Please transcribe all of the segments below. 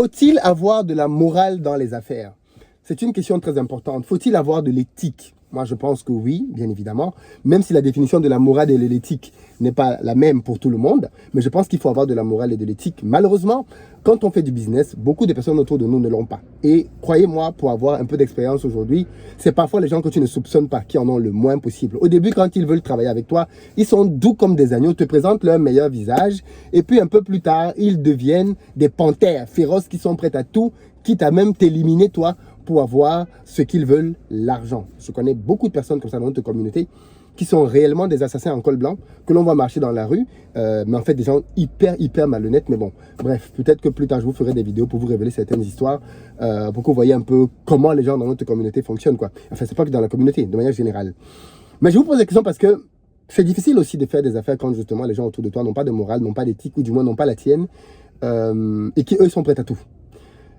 Faut-il avoir de la morale dans les affaires? C'est une question très importante. Faut-il avoir de l'éthique? Moi, je pense que oui, bien évidemment, même si la définition de la morale et de l'éthique n'est pas la même pour tout le monde, mais je pense qu'il faut avoir de la morale et de l'éthique. Malheureusement, quand on fait du business, beaucoup de personnes autour de nous ne l'ont pas. Et croyez-moi, pour avoir un peu d'expérience aujourd'hui, c'est parfois les gens que tu ne soupçonnes pas qui en ont le moins possible. Au début, quand ils veulent travailler avec toi, ils sont doux comme des agneaux, te présentent leur meilleur visage, et puis un peu plus tard, ils deviennent des panthères féroces qui sont prêtes à tout, quitte à même t'éliminer toi, pour avoir ce qu'ils veulent, l'argent. Je connais beaucoup de personnes comme ça dans notre communauté qui sont réellement des assassins en col blanc, que l'on voit marcher dans la rue, mais en fait des gens hyper malhonnêtes. Mais bon, bref, peut-être que plus tard je vous ferai des vidéos pour vous révéler certaines histoires, pour que vous voyez un peu comment les gens dans notre communauté fonctionnent, quoi. Enfin, c'est pas que dans la communauté, de manière générale. Mais je vous pose la question parce que c'est difficile aussi de faire des affaires quand justement les gens autour de toi n'ont pas de morale, n'ont pas d'éthique, ou du moins n'ont pas la tienne, et qui eux sont prêts à tout.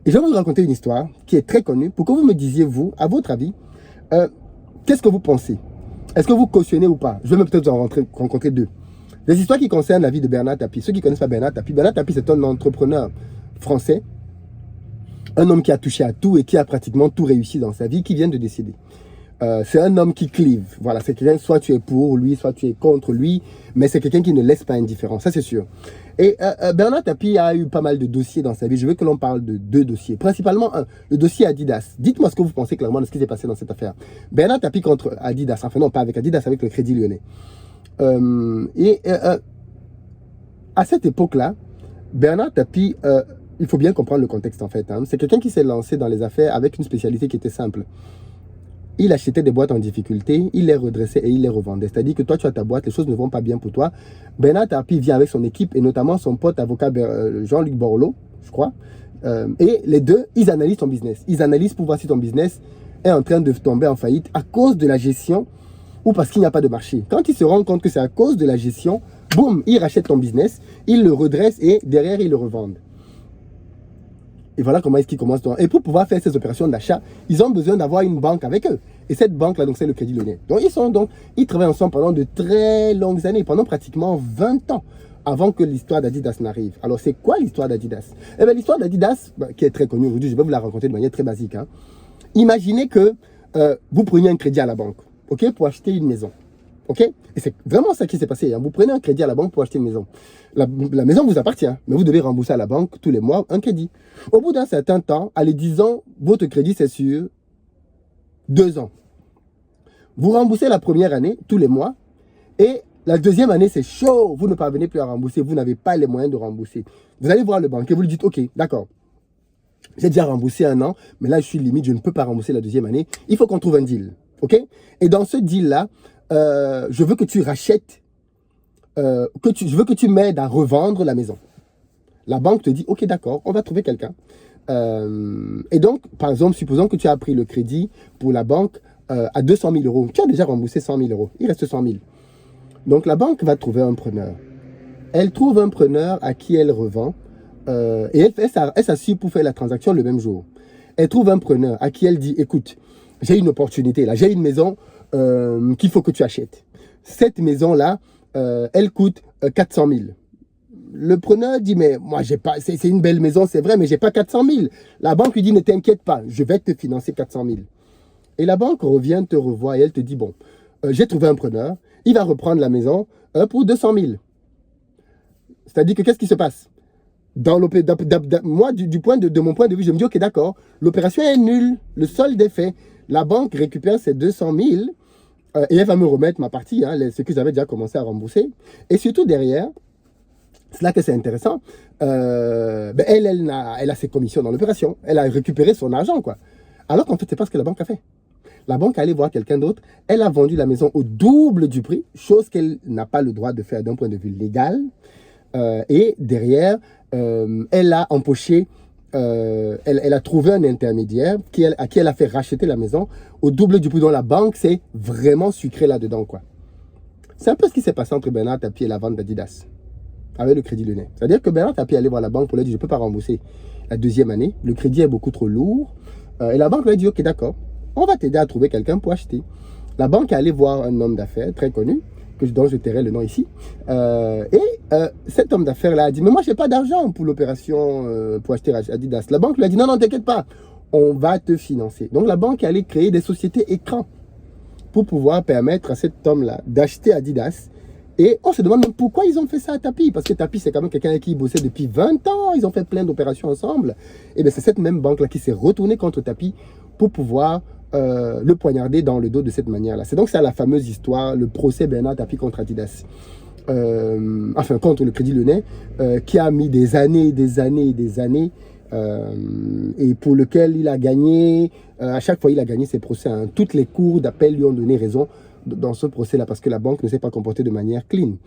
Et je vais vous raconter une histoire qui est très connue pour que vous me disiez, vous, à votre avis, qu'est-ce que vous pensez? Est-ce que vous cautionnez ou pas? Je vais même peut-être en rencontrer deux. Des histoires qui concernent la vie de Bernard Tapie. Ceux qui ne connaissent pas Bernard Tapie, c'est un entrepreneur français, un homme qui a touché à tout et qui a pratiquement tout réussi dans sa vie, qui vient de décéder. C'est un homme qui clive. Voilà, c'est quelqu'un, soit tu es pour lui, soit tu es contre lui, mais c'est quelqu'un qui ne laisse pas indifférent, ça c'est sûr. Et Bernard Tapie a eu pas mal de dossiers dans sa vie. Je veux que l'on parle de deux dossiers. Principalement un, le dossier Adidas. Dites-moi ce que vous pensez clairement de ce qui s'est passé dans cette affaire. Bernard Tapie contre Adidas. Enfin non, pas avec Adidas, avec le Crédit Lyonnais. À cette époque-là, Bernard Tapie, il faut bien comprendre le contexte en fait. Hein. C'est quelqu'un qui s'est lancé dans les affaires avec une spécialité qui était simple. Il achetait des boîtes en difficulté, il les redressait et il les revendait. C'est-à-dire que toi, tu as ta boîte, les choses ne vont pas bien pour toi. Bernard Tapie vient avec son équipe et notamment son pote avocat Jean-Luc Borloo, je crois. Et les deux, ils analysent ton business. Ils analysent pour voir si ton business est en train de tomber en faillite à cause de la gestion ou parce qu'il n'y a pas de marché. Quand ils se rendent compte que c'est à cause de la gestion, boum, ils rachètent ton business, ils le redressent et derrière, ils le revendent. Et voilà comment est-ce qu'ils commencent. Et pour pouvoir faire ces opérations d'achat, ils ont besoin d'avoir une banque avec eux. Et cette banque-là, donc c'est le Crédit Lyonnais. Donc ils travaillent ensemble pendant de très longues années, pendant pratiquement 20 ans, avant que l'histoire d'Adidas n'arrive. Alors c'est quoi l'histoire d'Adidas? Eh bien l'histoire d'Adidas, qui est très connue aujourd'hui, je vais vous la raconter de manière très basique. Hein. Imaginez que vous preniez un crédit à la banque, ok, pour acheter une maison. Ok? Et c'est vraiment ça qui s'est passé. Hein. Vous prenez un crédit à la banque pour acheter une maison. La maison vous appartient, mais vous devez rembourser à la banque tous les mois un crédit. Au bout d'un certain temps, allez, 10 ans, votre crédit c'est sur 2 ans. Vous remboursez la première année, tous les mois, et la deuxième année c'est chaud. Vous ne parvenez plus à rembourser, vous n'avez pas les moyens de rembourser. Vous allez voir le banquier, vous lui dites, ok, d'accord. J'ai déjà remboursé 1 an, mais là je suis limite, je ne peux pas rembourser la deuxième année. Il faut qu'on trouve un deal. Ok? Et dans ce deal-là, je veux que tu rachètes, je veux que tu m'aides à revendre la maison. La banque te dit, ok, d'accord, on va trouver quelqu'un. Et donc, par exemple, supposons que tu as pris le crédit pour la banque à 200 000 euros. Tu as déjà remboursé 100 000 euros. Il reste 100 000. Donc, la banque va trouver un preneur. Elle trouve un preneur à qui elle revend et elle s'assure pour faire la transaction le même jour. Elle trouve un preneur à qui elle dit, écoute, j'ai une opportunité là, j'ai une maison qu'il faut que tu achètes. Cette maison-là, elle coûte 400 000. Le preneur dit, mais moi, j'ai pas, c'est une belle maison, c'est vrai, mais j'ai pas 400 000. La banque lui dit, ne t'inquiète pas, je vais te financer 400 000. Et la banque revient, te revoit et elle te dit, bon, j'ai trouvé un preneur, il va reprendre la maison pour 200 000. C'est-à-dire que qu'est-ce qui se passe? Moi, de mon point de vue, je me dis, ok, d'accord, l'opération est nulle, le solde est fait. La banque récupère ces 200 000 et elle va me remettre ma partie, hein, ce que j'avais déjà commencé à rembourser. Et surtout derrière, c'est là que c'est intéressant, elle a ses commissions dans l'opération. Elle a récupéré son argent, quoi. Alors qu'en fait, c'est pas ce que la banque a fait. La banque est allée voir quelqu'un d'autre. Elle a vendu la maison au double du prix, chose qu'elle n'a pas le droit de faire d'un point de vue légal. Et derrière, elle a empoché, elle a trouvé un intermédiaire à qui elle a fait racheter la maison au double du prix. Donc la banque s'est vraiment sucrée là-dedans, quoi. C'est un peu ce qui s'est passé entre Bernard Tapie et la vente d'Adidas avec le Crédit Lyonnais. C'est-à-dire que Bernard Tapie allait voir la banque pour lui dire, je ne peux pas rembourser la deuxième année, le crédit est beaucoup trop lourd. Et la banque lui a dit, ok, d'accord, on va t'aider à trouver quelqu'un pour acheter. La banque est allée voir un homme d'affaires très connu, dont je tairai le nom ici. Cet homme d'affaires-là a dit, mais moi, je n'ai pas d'argent pour l'opération, pour acheter Adidas. La banque lui a dit, non, non, t'inquiète pas, on va te financer. Donc, la banque est allée créer des sociétés écrans pour pouvoir permettre à cet homme-là d'acheter Adidas. Et on se demande même pourquoi ils ont fait ça à Tapi. Parce que Tapi, c'est quand même quelqu'un qui bossait depuis 20 ans. Ils ont fait plein d'opérations ensemble. Et bien, c'est cette même banque-là qui s'est retournée contre Tapi pour pouvoir le poignarder dans le dos de cette manière-là. C'est donc ça la fameuse histoire, le procès Bernard Tapie contre Adidas. Enfin, contre le Crédit Lyonnais, qui a mis des années, et pour lequel il a gagné, à chaque fois il a gagné ses procès. Hein. Toutes les cours d'appel lui ont donné raison dans ce procès-là, parce que la banque ne s'est pas comportée de manière clean.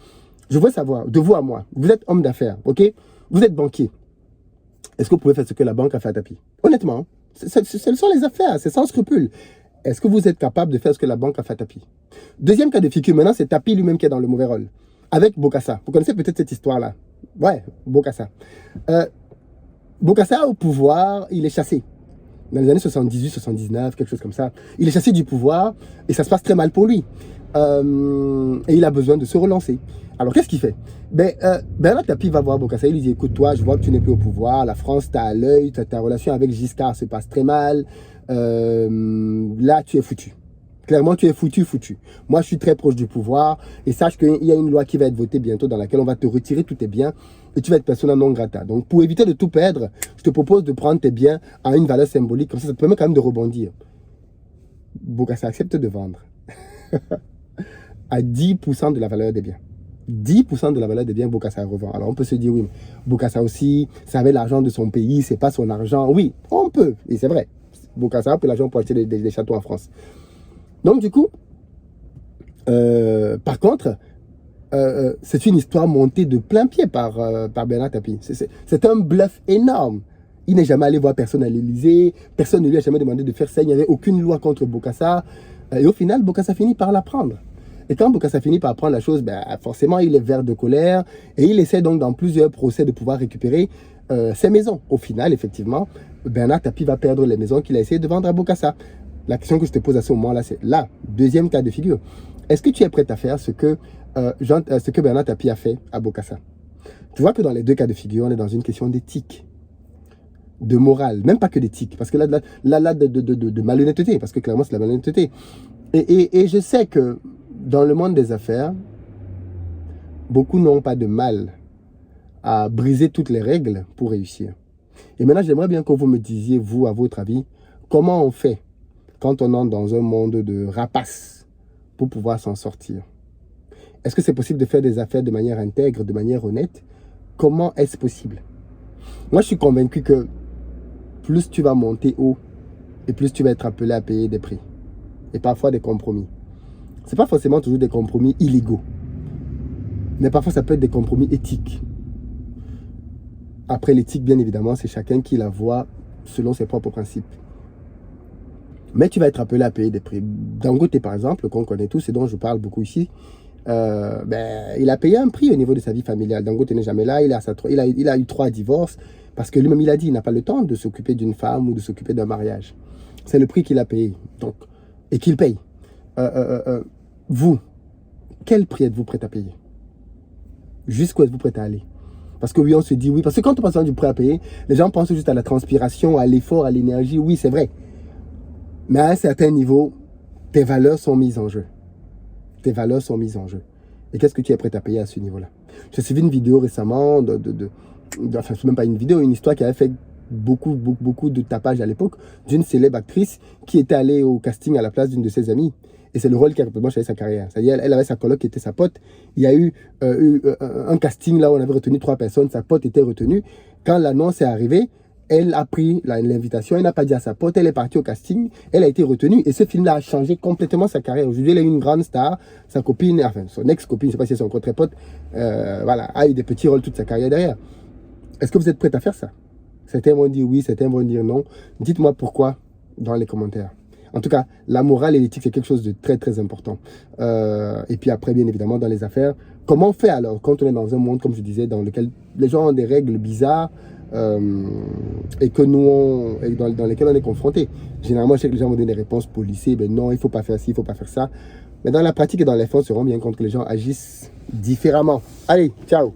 Je veux savoir, de vous à moi, vous êtes homme d'affaires, ok? Vous êtes banquier. Est-ce que vous pouvez faire ce que la banque a fait à Tapi? Honnêtement, ce sont les affaires, c'est sans scrupule. Est-ce que vous êtes capable de faire ce que la banque a fait à Tapi? Deuxième cas de figure, maintenant, c'est Tapi lui-même qui est dans le mauvais rôle. Avec Bokassa. Vous connaissez peut-être cette histoire-là. Ouais, Bokassa. Bokassa, au pouvoir, il est chassé. Dans les années 78, 79, quelque chose comme ça. Il est chassé du pouvoir et ça se passe très mal pour lui. Et il a besoin de se relancer. Alors, qu'est-ce qu'il fait? Bernard Tapie va voir Bokassa, il lui dit, écoute, toi, je vois que tu n'es plus au pouvoir, la France t'a à l'œil, ta relation avec Giscard se passe très mal, là, tu es foutu. Clairement, tu es foutu. Moi, je suis très proche du pouvoir et sache qu'il y a une loi qui va être votée bientôt dans laquelle on va te retirer tous tes biens et tu vas être persona non grata. Donc, pour éviter de tout perdre, je te propose de prendre tes biens à une valeur symbolique. Comme ça te permet quand même de rebondir. Bokassa accepte de vendre à 10% de la valeur des biens. 10% de la valeur des biens, Bokassa revend. Alors, on peut se dire, oui, mais Bokassa aussi, ça avait l'argent de son pays, c'est pas son argent. Oui, on peut, et c'est vrai. Bokassa a pris l'argent pour acheter des châteaux en France. Donc, du coup, par contre, c'est une histoire montée de plein pied par Bernard Tapie. C'est un bluff énorme. Il n'est jamais allé voir personne à l'Élysée, personne ne lui a jamais demandé de faire ça, il n'y avait aucune loi contre Bokassa. Et au final, Bokassa finit par l'apprendre. Et quand Bokassa finit par apprendre la chose, forcément, il est vert de colère et il essaie donc dans plusieurs procès de pouvoir récupérer ses maisons. Au final, effectivement, Bernard Tapie va perdre les maisons qu'il a essayé de vendre à Bokassa. La question que je te pose à ce moment-là, c'est là, deuxième cas de figure. Est-ce que tu es prêt à faire ce que Bernard Tapie a fait à Bokassa? Tu vois que dans les deux cas de figure, on est dans une question d'éthique, de morale, même pas que d'éthique, parce que là de malhonnêteté, parce que clairement, c'est la malhonnêteté. Et je sais que dans le monde des affaires, beaucoup n'ont pas de mal à briser toutes les règles pour réussir. Et maintenant, j'aimerais bien que vous me disiez, vous, à votre avis, comment on fait quand on entre dans un monde de rapaces pour pouvoir s'en sortir? Est-ce que c'est possible de faire des affaires de manière intègre, de manière honnête? Comment est-ce possible? Moi, je suis convaincu que plus tu vas monter haut et plus tu vas être appelé à payer des prix. Et parfois des compromis. Ce n'est pas forcément toujours des compromis illégaux. Mais parfois, ça peut être des compromis éthiques. Après, l'éthique, bien évidemment, c'est chacun qui la voit selon ses propres principes. Mais tu vas être appelé à payer des prix. Dangote, par exemple, qu'on connaît tous et dont je parle beaucoup ici, il a payé un prix au niveau de sa vie familiale. Dangote n'est jamais là, il a eu 3 divorces, parce que lui-même, il a dit qu'il n'a pas le temps de s'occuper d'une femme ou de s'occuper d'un mariage. C'est le prix qu'il a payé, donc, et qu'il paye. Vous, quel prix êtes-vous prêt à payer? Jusqu'où êtes-vous prêt à aller? Parce que oui, on se dit oui, parce que quand on pense à du prêt à payer, les gens pensent juste à la transpiration, à l'effort, à l'énergie. Oui, c'est vrai. Mais à un certain niveau, tes valeurs sont mises en jeu. Tes valeurs sont mises en jeu. Et qu'est-ce que tu es prêt à payer à ce niveau-là? J'ai suivi une vidéo récemment, enfin, c'est même pas une vidéo, une histoire qui avait fait beaucoup de tapage à l'époque, d'une célèbre actrice qui était allée au casting à la place d'une de ses amies. Et c'est le rôle qui a complètement changé sa carrière. C'est-à-dire, elle avait sa coloc qui était sa pote. Il y a eu un casting là où on avait retenu 3 personnes. Sa pote était retenue. Quand l'annonce est arrivée, elle a pris l'invitation, elle n'a pas dit à sa pote, elle est partie au casting, elle a été retenue et ce film-là a changé complètement sa carrière. Aujourd'hui, elle est une grande star, sa copine, enfin son ex-copine, je ne sais pas si c'est encore très pote, voilà, a eu des petits rôles toute sa carrière derrière. Est-ce que vous êtes prêts à faire ça? Certains vont dire oui, certains vont dire non. Dites-moi pourquoi dans les commentaires. En tout cas, la morale et l'éthique, c'est quelque chose de très, très important. Et puis après, bien évidemment, dans les affaires, comment on fait alors quand on est dans un monde, comme je disais, dans lequel les gens ont des règles bizarres et que dans lesquelles on est confronté. Généralement, je sais que les gens vont donner des réponses policées. Ben non, il ne faut pas faire ci, il ne faut pas faire ça. Mais dans la pratique et dans l'effort, on se rend bien compte que les gens agissent différemment. Allez, ciao!